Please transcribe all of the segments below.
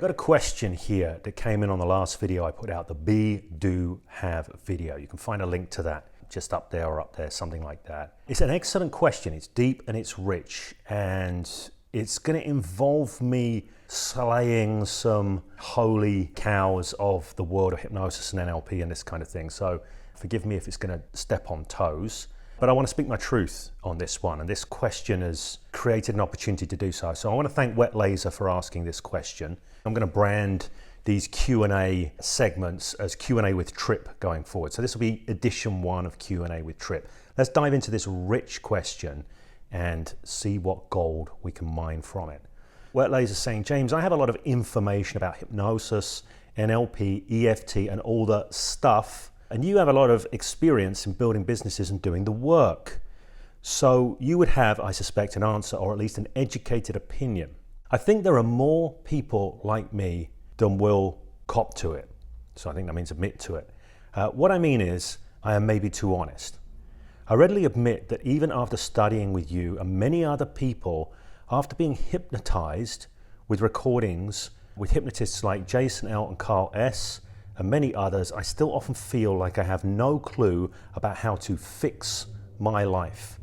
got a question here that came in on the last video I put out, the Be, Do, Have video. You can find a link to that just up there or up there, something like that. It's an excellent question. It's deep and it's rich, and it's going to involve me slaying some holy cows of the world of hypnosis and NLP and this kind of thing. So forgive me if it's going to step on toes, but I want to speak my truth on this one. And this question has created an opportunity to do so. So I want to thank Wet Laser for asking this question. I'm going to brand these Q&A segments as Q&A with Tripp going forward. So this will be edition 1 of Q&A with Tripp. Let's dive into this rich question and see what gold we can mine from it. Wet Laser saying, James, I have a lot of information about hypnosis, NLP, EFT, and all the stuff, and you have a lot of experience in building businesses and doing the work. So you would have, I suspect, an answer or at least an educated opinion. I think there are more people like me than will cop to it. So I think that means admit to it. What I mean is, I am maybe too honest. I readily admit that even after studying with you and many other people, after being hypnotized with recordings with hypnotists like Jason L. and Karl S. and many others, I still often feel like I have no clue about how to fix my life.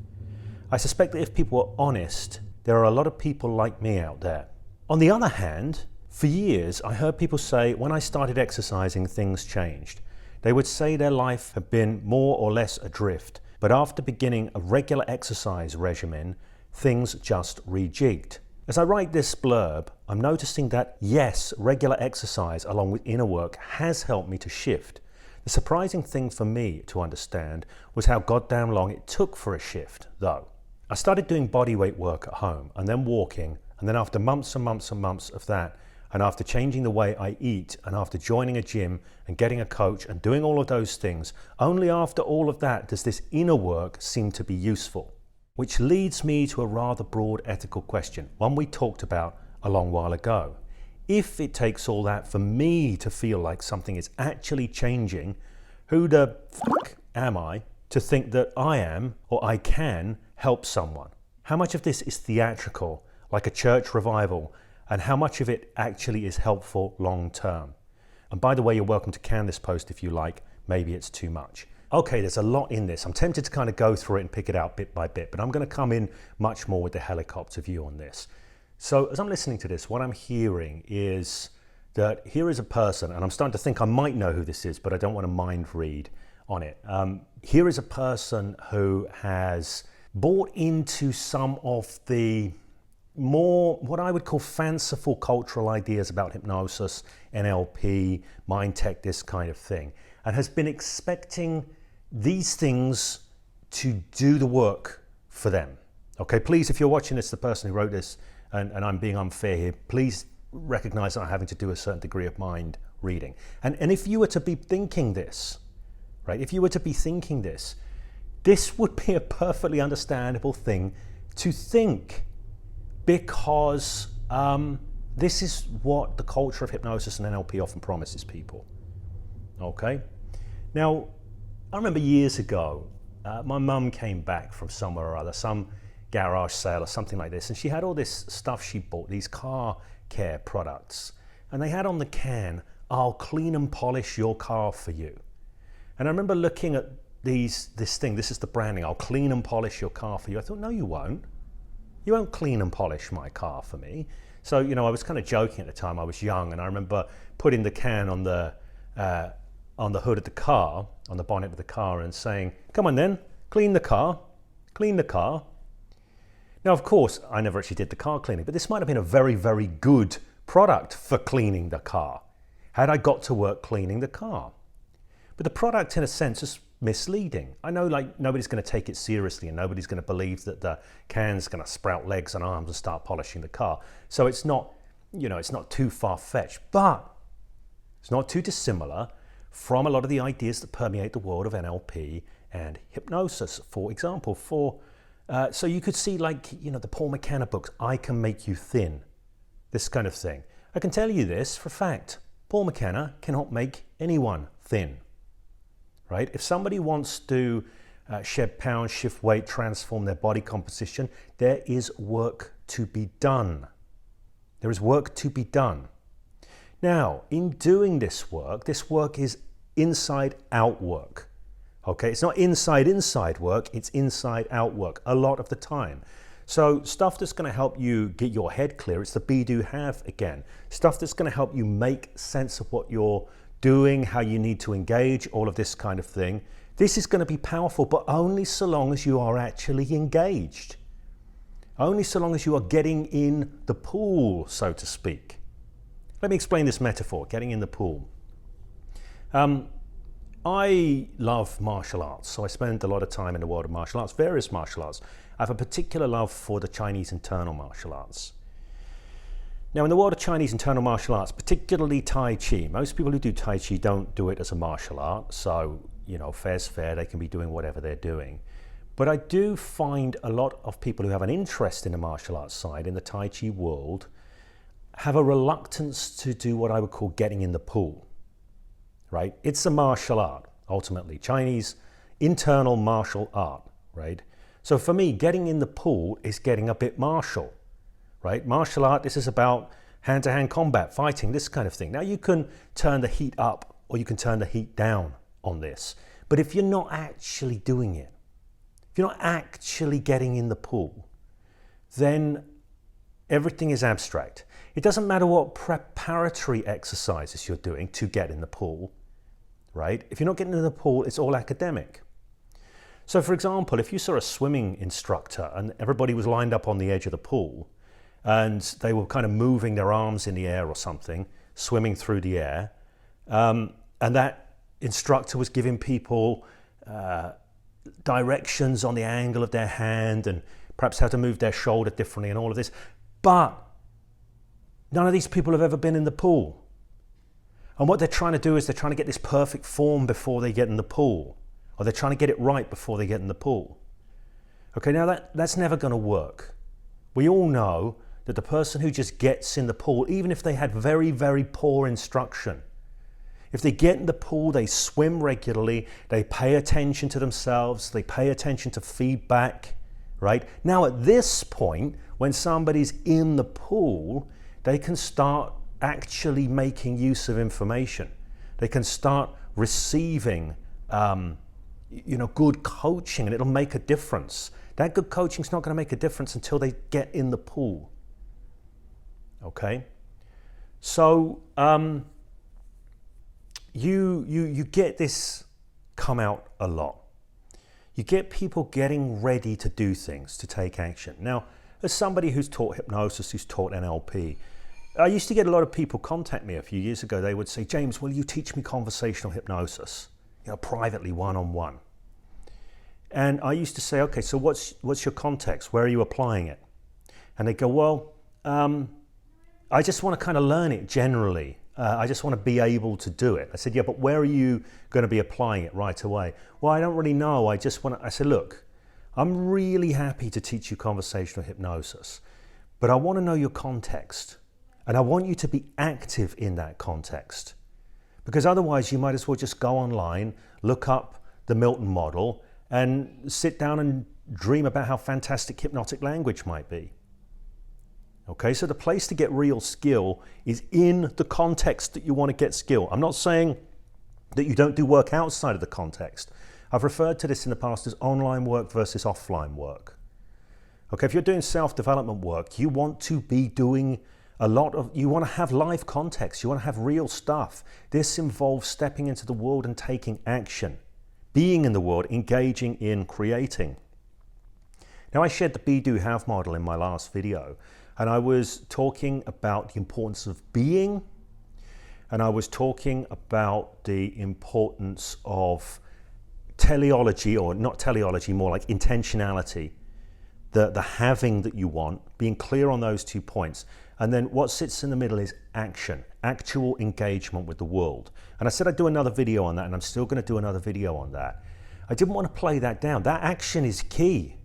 I suspect that if people were honest, there are a lot of people like me out there. On the other hand, for years, I heard people say when I started exercising, things changed. They would say their life had been more or less adrift, but after beginning a regular exercise regimen, things just rejigged. As I write this blurb, I'm noticing that yes, regular exercise along with inner work has helped me to shift. The surprising thing for me to understand was how goddamn long it took for a shift, though. I started doing bodyweight work at home and then walking, and then after months and months and months of that, and after changing the way I eat, and after joining a gym and getting a coach and doing all of those things, only after all of that does this inner work seem to be useful. Which leads me to a rather broad ethical question, one we talked about a long while ago. If it takes all that for me to feel like something is actually changing, who the fuck am I to think that I am or I can help someone? How much of this is theatrical, like a church revival, and how much of it actually is helpful long term? And by the way, you're welcome to can this post if you like. Maybe it's too much. Okay, there's a lot in this. I'm tempted to kind of go through it and pick it out bit by bit, but I'm going to come in much more with the helicopter view on this. So as I'm listening to this, what I'm hearing is that here is a person, and I'm starting to think I might know who this is, but I don't want to mind read on it. Here is a person who has bought into some of the more what I would call fanciful cultural ideas about hypnosis, NLP, mind tech, this kind of thing, and has been expecting these things to do the work for them. Okay, please, if you're watching this, the person who wrote this, and I'm being unfair here, please recognize that I'm having to do a certain degree of mind reading. And if you were to be thinking this, right, if you were to be thinking this would be a perfectly understandable thing to think, because this is what the culture of hypnosis and NLP often promises people. Okay? Now, I remember years ago, my mum came back from somewhere or other, some garage sale or something like this, and she had all this stuff she bought, these car care products, and they had on the can, I'll clean and polish your car for you. And I remember looking at this thing, this is the branding, I'll clean and polish your car for you. I thought, no, you won't. You won't clean and polish my car for me. So, you know, I was kind of joking at the time. I was young, and I remember putting the can on the hood of the car, on the bonnet of the car, and saying, come on then, clean the car, clean the car. Now, of course, I never actually did the car cleaning, but this might have been a very, very good product for cleaning the car, had I got to work cleaning the car. But the product, in a sense, is misleading. I know, like, nobody's going to take it seriously, and nobody's going to believe that the can's going to sprout legs and arms and start polishing the car. So it's not, you know, it's not too far-fetched, but it's not too dissimilar from a lot of the ideas that permeate the world of NLP and hypnosis, for example. So you could see, like, you know, the Paul McKenna books, I Can Make You Thin, this kind of thing. I can tell you this for a fact. Paul McKenna cannot make anyone thin. Right? If somebody wants to shed pounds, shift weight, transform their body composition, there is work to be done. There is work to be done. Now, in doing this work is inside out work. Okay, it's not inside work, it's inside out work a lot of the time. So stuff that's going to help you get your head clear, it's the be, do, have again. Stuff that's going to help you make sense of what you're doing, how you need to engage, all of this kind of thing. This is going to be powerful, but only so long as you are actually engaged. Only so long as you are getting in the pool, so to speak. Let me explain this metaphor, getting in the pool. I love martial arts, so I spend a lot of time in the world of martial arts, various martial arts. I have a particular love for the Chinese internal martial arts. Now, in the world of Chinese internal martial arts, particularly Tai Chi, most people who do Tai Chi don't do it as a martial art, so, you know, fair's fair, they can be doing whatever they're doing. But I do find a lot of people who have an interest in the martial arts side, in the Tai Chi world, have a reluctance to do what I would call getting in the pool. Right? It's a martial art, ultimately. Chinese internal martial art, right? So for me, getting in the pool is getting a bit martial, right? Martial art, this is about hand-to-hand combat, fighting, this kind of thing. Now you can turn the heat up or you can turn the heat down on this. But if you're not actually doing it, if you're not actually getting in the pool, then everything is abstract. It doesn't matter what preparatory exercises you're doing to get in the pool. Right? If you're not getting into the pool, it's all academic. So for example, if you saw a swimming instructor and everybody was lined up on the edge of the pool and they were kind of moving their arms in the air or something, swimming through the air, and that instructor was giving people directions on the angle of their hand and perhaps how to move their shoulder differently and all of this, but none of these people have ever been in the pool. And what they're trying to do is they're trying to get this perfect form before they get in the pool, or they're trying to get it right before they get in the pool. Okay, now that's never going to work. We all know that the person who just gets in the pool, even if they had very, very poor instruction, if they get in the pool, they swim regularly, they pay attention to themselves, they pay attention to feedback, right? Now at this point, when somebody's in the pool, they can start actually making use of information. They can start receiving good coaching, and it'll make a difference. That good coaching is not going to make a difference until they get in the pool. Okay? So you get this come out a lot. You get people getting ready to do things, to take action. Now, as somebody who's taught hypnosis, who's taught NLP, I used to get a lot of people contact me a few years ago. They would say, James, will you teach me conversational hypnosis? Privately, one-on-one. And I used to say, okay, so what's your context? Where are you applying it? And they go, well, I just want to kind of learn it generally. I just want to be able to do it. I said, yeah, but where are you going to be applying it right away? Well, I don't really know. I said, look, I'm really happy to teach you conversational hypnosis, but I want to know your context. And I want you to be active in that context, because otherwise you might as well just go online, look up the Milton model and sit down and dream about how fantastic hypnotic language might be. Okay, so the place to get real skill is in the context that you want to get skill. I'm not saying that you don't do work outside of the context. I've referred to this in the past as online work versus offline work. Okay, if you're doing self-development work, you want to be doing you want to have live context, you want to have real stuff. This involves stepping into the world and taking action, being in the world, engaging in creating. Now, I shared the be, do, have model in my last video, and I was talking about the importance of being, and I was talking about the importance of teleology, or not teleology, more like intentionality, the having that you want, being clear on those 2 points. And then what sits in the middle is action, actual engagement with the world. And I said I'd do another video on that, and I'm still going to do another video on that. I didn't want to play that down. That action is key.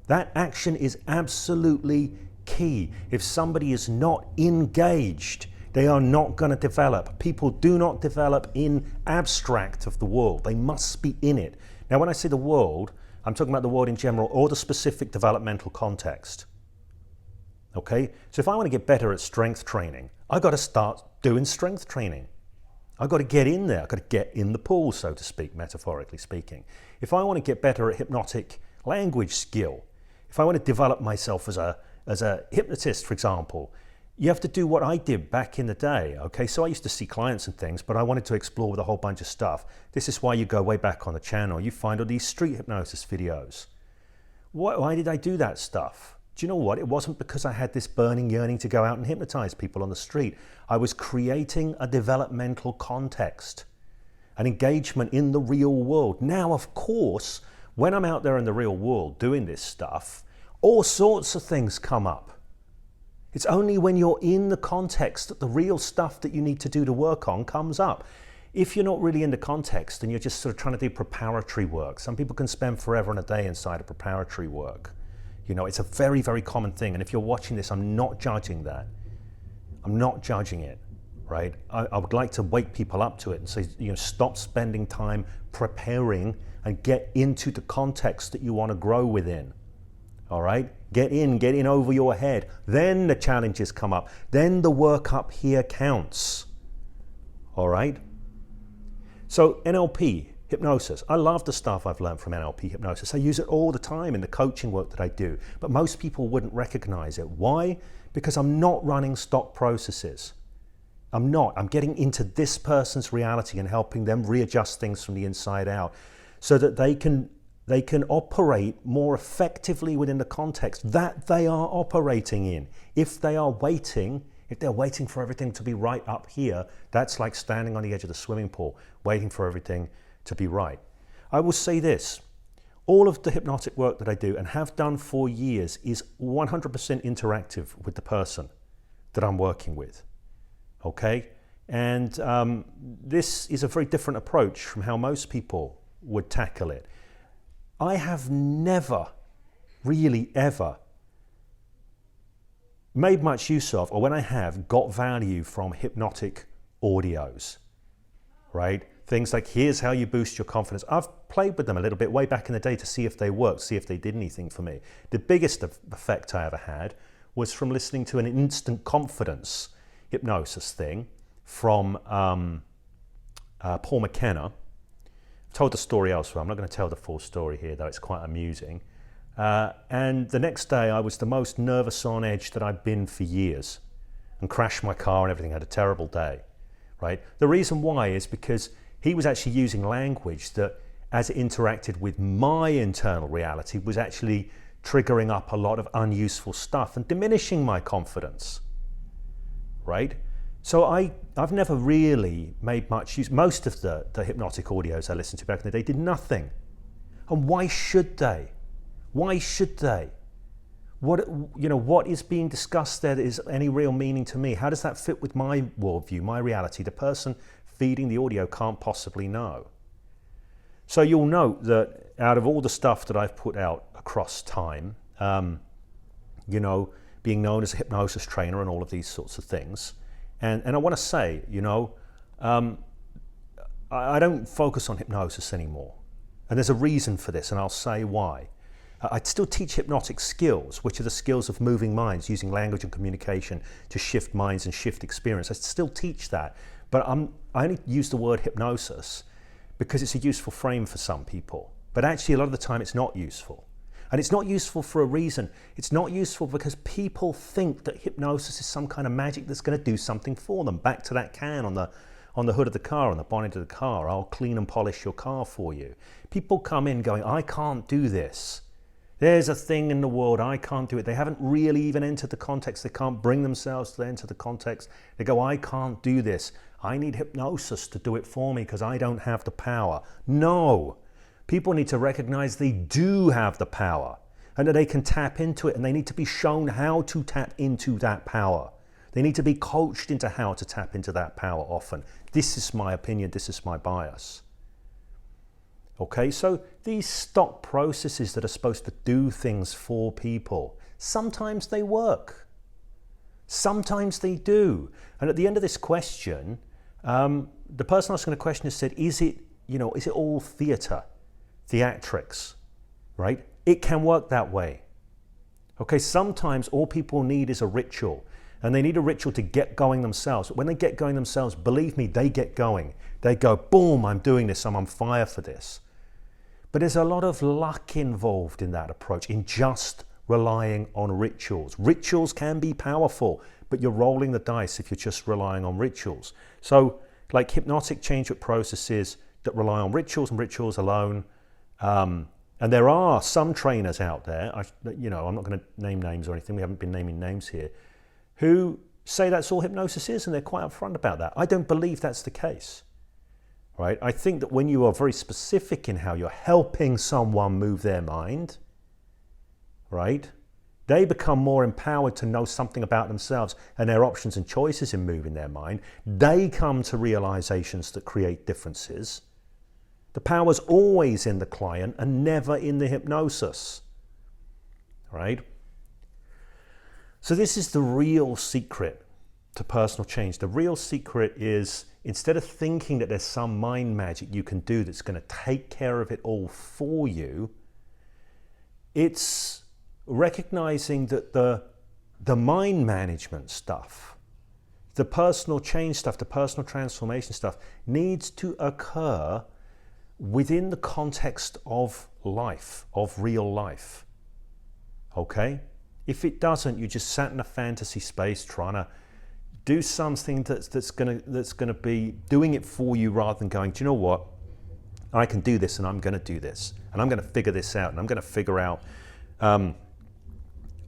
That action is absolutely key. If somebody is not engaged, they are not going to develop. People do not develop in abstract of the world. They must be in it. Now, when I say the world, I'm talking about the world in general or the specific developmental context. Okay, so if I want to get better at strength training, I've got to start doing strength training. I've got to get in there. I've got to get in the pool, so to speak, metaphorically speaking. If I want to get better at hypnotic language skill, if I want to develop myself as a hypnotist, for example, you have to do what I did back in the day, okay? So I used to see clients and things, but I wanted to explore with a whole bunch of stuff. This is why you go way back on the channel. You find all these street hypnosis videos. Why did I do that stuff? Do you know what? It wasn't because I had this burning yearning to go out and hypnotize people on the street. I was creating a developmental context, an engagement in the real world. Now, of course, when I'm out there in the real world doing this stuff, all sorts of things come up. It's only when you're in the context that the real stuff that you need to do to work on comes up. If you're not really in the context and you're just sort of trying to do preparatory work, some people can spend forever and a day inside of preparatory work. You know, it's a very, very common thing. And if you're watching this, I'm not judging that. I'm not judging it, right? I would like to wake people up to it and say, you know, stop spending time preparing and get into the context that you want to grow within. All right? Get in over your head. Then the challenges come up. Then the work up here counts. All right? So NLP, hypnosis. I love the stuff I've learned from NLP hypnosis. I use it all the time in the coaching work that I do. But most people wouldn't recognize it. Why? Because I'm not running stock processes. I'm not. I'm getting into this person's reality and helping them readjust things from the inside out so that they can operate more effectively within the context that they are operating in. If they're waiting for everything to be right up here, that's like standing on the edge of the swimming pool, waiting for everything to be right. I will say this, all of the hypnotic work that I do and have done for years is 100% interactive with the person that I'm working with, okay? And this is a very different approach from how most people would tackle it. I have never really ever made much use of, or when I have, got value from hypnotic audios, right? Things like, here's how you boost your confidence. I've played with them a little bit way back in the day to see if they worked, see if they did anything for me. The biggest effect I ever had was from listening to an instant confidence hypnosis thing from Paul McKenna. I've told the story elsewhere. I'm not going to tell the full story here, though it's quite amusing. And the next day I was the most nervous on edge that I'd been for years and crashed my car and everything, had a terrible day, right? The reason why is because he was actually using language that, as it interacted with my internal reality, was actually triggering up a lot of unuseful stuff and diminishing my confidence, right? So I've never really made much use. Most of the hypnotic audios I listened to back in the day did nothing. And why should they? Why should they? What is being discussed there that is any real meaning to me? How does that fit with my worldview, my reality? The person feeding the audio can't possibly know. So you'll note that out of all the stuff that I've put out across time, being known as a hypnosis trainer and all of these sorts of things, and I want to say, I don't focus on hypnosis anymore. And there's a reason for this, and I'll say why. I still teach hypnotic skills, which are the skills of moving minds, using language and communication to shift minds and shift experience. I still teach that, but I only use the word hypnosis because it's a useful frame for some people. But actually, a lot of the time, it's not useful. And it's not useful for a reason. It's not useful because people think that hypnosis is some kind of magic that's going to do something for them. Back to that can on the hood of the car, on the bonnet of the car. I'll clean and polish your car for you. People come in going, I can't do this. There's a thing in the world, I can't do it. They haven't really even entered the context. They can't bring themselves to enter the context. They go, I can't do this. I need hypnosis to do it for me because I don't have the power. No. People need to recognize they do have the power and that they can tap into it, and they need to be shown how to tap into that power. They need to be coached into how to tap into that power often. This is my opinion. This is my bias. Okay, so these stock processes that are supposed to do things for people, sometimes they work. Sometimes they do. And at the end of this question, the person asking the question has said, is it all theatre? Theatrics, right? It can work that way. Okay, sometimes all people need is a ritual. and they need a ritual to get going themselves. When they get going themselves, believe me, they get going. They go, boom, I'm doing this, I'm on fire for this. But there's a lot of luck involved in that approach, in just relying on rituals. Rituals can be powerful, but you're rolling the dice if you're just relying on rituals. So like hypnotic change processes that rely on rituals and rituals alone. And there are some trainers out there, I'm not going to name names or anything, we haven't been naming names here, who say that's all hypnosis is, and they're quite upfront about that. I don't believe that's the case. Right? I think that when you are very specific in how you're helping someone move their mind, right, they become more empowered to know something about themselves and their options and choices in moving their mind. They come to realizations that create differences. The power's always in the client and never in the hypnosis, right? So this is the real secret to personal change. The real secret is, instead of thinking that there's some mind magic you can do that's going to take care of it all for you, it's recognizing that the mind management stuff, the personal change stuff, the personal transformation stuff needs to occur within the context of life, of real life. Okay? If it doesn't, you just sat in a fantasy space trying to do something that's gonna be doing it for you, rather than going, do you know what? I can do this, and I'm gonna do this, and I'm gonna figure this out, and I'm gonna figure out, I'm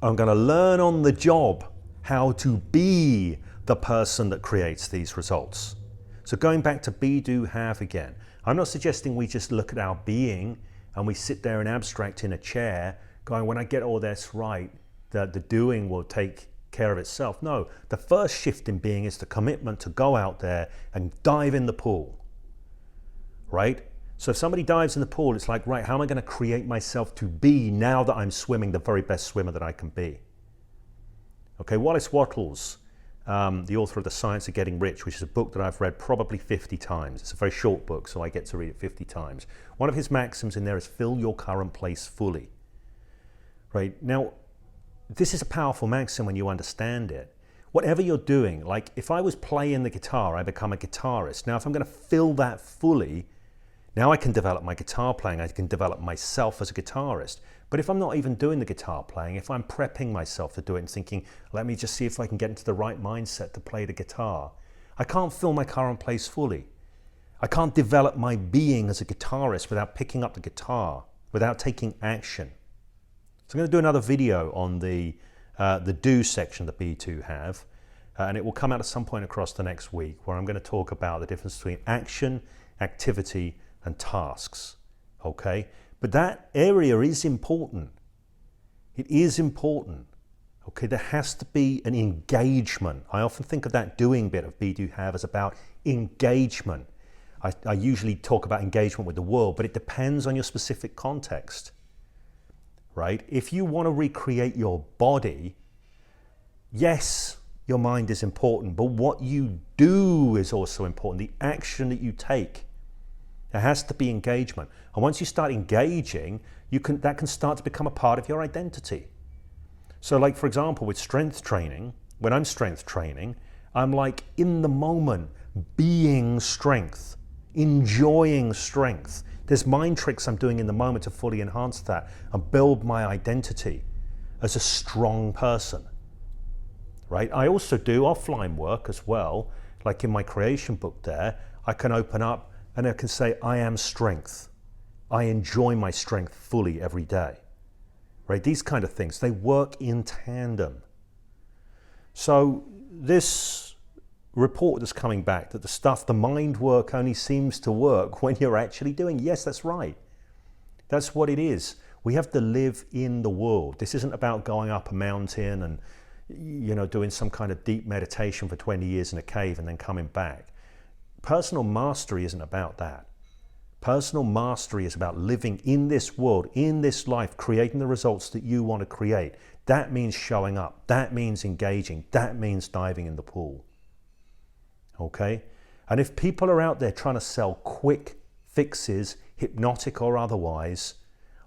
gonna learn on the job how to be the person that creates these results. So going back to be, do, have again, I'm not suggesting we just look at our being and we sit there in abstract in a chair going, when I get all this right, the doing will take care of itself. No, the first shift in being is the commitment to go out there and dive in the pool, right? So if somebody dives in the pool, it's like, right, how am I going to create myself to be, now that I'm swimming, the very best swimmer that I can be? Okay, Wallace Wattles, the author of The Science of Getting Rich, which is a book that I've read probably 50 times. It's a very short book, so I get to read it 50 times. One of his maxims in there is fill your current place fully. Right? Now, this is a powerful maxim when you understand it. Whatever you're doing, like if I was playing the guitar, I become a guitarist. Now, if I'm going to fill that fully, now I can develop my guitar playing, I can develop myself as a guitarist. But if I'm not even doing the guitar playing, if I'm prepping myself to do it and thinking, let me just see if I can get into the right mindset to play the guitar, I can't fill my current place fully. I can't develop my being as a guitarist without picking up the guitar, without taking action. So I'm going to do another video on the do section that B2 have, and it will come out at some point across the next week, where I'm going to talk about the difference between action, activity, and tasks. Okay? But that area is important. It is important. Okay? There has to be an engagement. I often think of that doing bit of be, do, have as about engagement. I usually talk about engagement with the world, but it depends on your specific context. Right? If you want to recreate your body, yes, your mind is important, but what you do is also important. The action that you take. There has to be engagement. And once you start engaging, that can start to become a part of your identity. So like, for example, with strength training, when I'm strength training, I'm like in the moment, being strength, enjoying strength. There's mind tricks I'm doing in the moment to fully enhance that and build my identity as a strong person, right? I also do offline work as well. Like in my creation book there, I can open up and I can say, I am strength. I enjoy my strength fully every day, right? These kind of things, they work in tandem. So this report that's coming back, that the mind work only seems to work when you're actually doing. Yes, that's right. That's what it is. We have to live in the world. This isn't about going up a mountain and, doing some kind of deep meditation for 20 years in a cave and then coming back. Personal mastery isn't about that. Personal mastery is about living in this world, in this life, creating the results that you want to create. That means showing up. That means engaging. That means diving in the pool. Okay? And if people are out there trying to sell quick fixes, hypnotic or otherwise,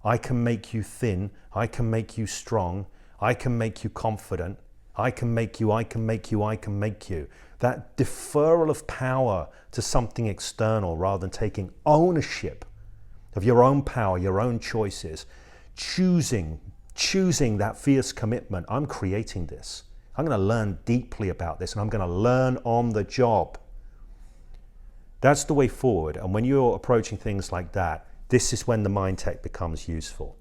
I can make you thin, I can make you strong, I can make you confident, I can make you, I can make you, I can make you. That deferral of power to something external rather than taking ownership of your own power, your own choices, choosing that fierce commitment. I'm creating this. I'm going to learn deeply about this and I'm going to learn on the job. That's the way forward. And when you're approaching things like that, this is when the mind tech becomes useful.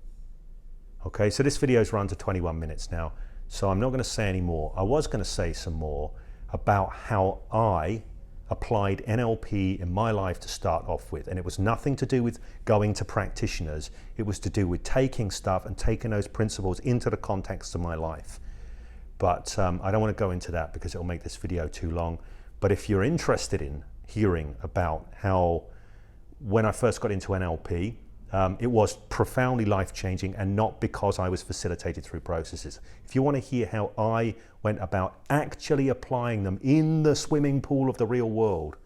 Okay, so this video's run to 21 minutes now, so I'm not going to say any more. I was going to say some more about how I applied NLP in my life to start off with, and it was nothing to do with going to practitioners. It was to do with taking stuff and taking those principles into the context of my life. But I don't want to go into that because it'll make this video too long. But if you're interested in hearing about how, when I first got into NLP, it was profoundly life-changing, and not because I was facilitated through processes. If you want to hear how I went about actually applying them in the swimming pool of the real world,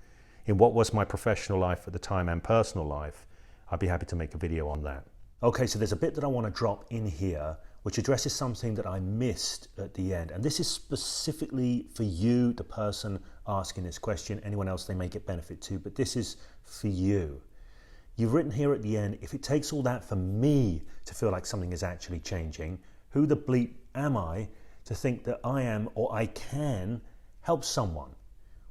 in what was my professional life at the time and personal life, I'd be happy to make a video on that. Okay, so there's a bit that I want to drop in here which addresses something that I missed at the end. And this is specifically for you, the person asking this question. Anyone else they may get benefit to, but this is for you. You've written here at the end, if it takes all that for me to feel like something is actually changing, who the bleep am I to think that I am or I can help someone?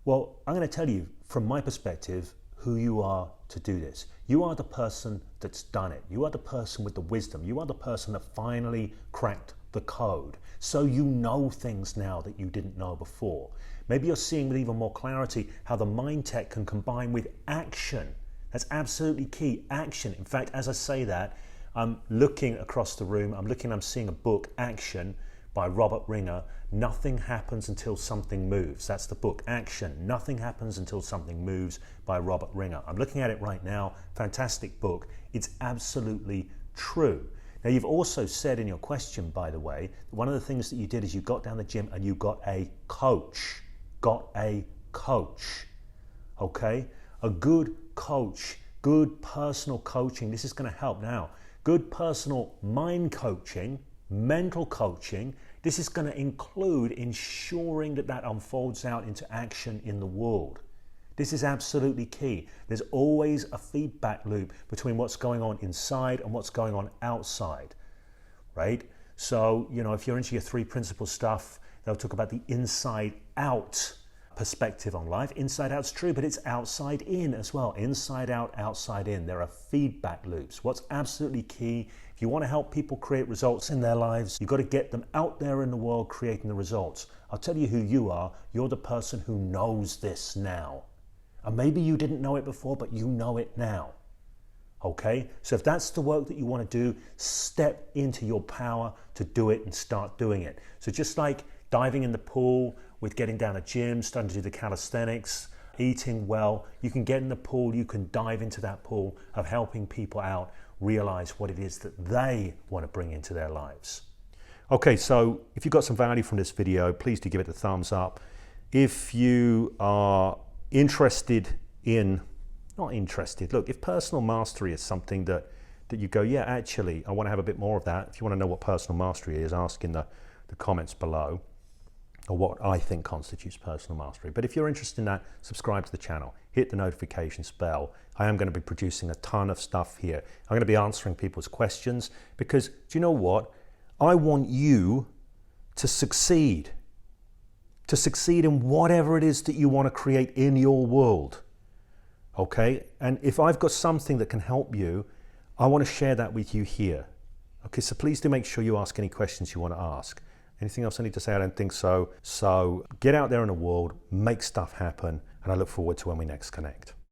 Well, I'm going to tell you from my perspective who you are to do this. You are the person that's done it. You are the person with the wisdom. You are the person that finally cracked the code. So you know things now that you didn't know before. Maybe you're seeing with even more clarity how the mind tech can combine with action. That's absolutely key, action. In fact, as I say that, I'm looking across the room, I'm seeing a book, Action, by Robert Ringer. Nothing happens until something moves. That's the book, Action. Nothing happens until something moves, by Robert Ringer. I'm looking at it right now, fantastic book. It's absolutely true. Now, you've also said in your question, by the way, one of the things that you did is you got down the gym and you got a coach. Okay? A good coach, good personal coaching. This is going to help now. Good personal mind coaching, mental coaching. This is going to include ensuring that that unfolds out into action in the world. This is absolutely key. There's always a feedback loop between what's going on inside and what's going on outside, right? So, you know, if you're into your 3 principle stuff, they'll talk about the inside out perspective on life. Inside out's true, but it's outside in as well. Inside out, outside in. There are feedback loops. What's absolutely key, if you want to help people create results in their lives, you've got to get them out there in the world creating the results. I'll tell you who you are. You're the person who knows this now. And maybe you didn't know it before, but you know it now. Okay? So if that's the work that you want to do, step into your power to do it and start doing it. So just like diving in the pool, with getting down a gym, starting to do the calisthenics, eating well, you can get in the pool, you can dive into that pool of helping people out, realize what it is that they want to bring into their lives. Okay, so if you got some value from this video, please do give it a thumbs up. If you are interested in, look, if personal mastery is something that you go, yeah, actually, I want to have a bit more of that. If you want to know what personal mastery is, ask in the comments below, or what I think constitutes personal mastery. But if you're interested in that, subscribe to the channel, hit the notifications bell. I am going to be producing a ton of stuff here. I'm going to be answering people's questions because, do you know what? I want you to succeed in whatever it is that you want to create in your world. Okay? And if I've got something that can help you, I want to share that with you here. Okay, so please do make sure you ask any questions you want to ask. Anything else I need to say? I don't think so. So get out there in the world, make stuff happen, and I look forward to when we next connect.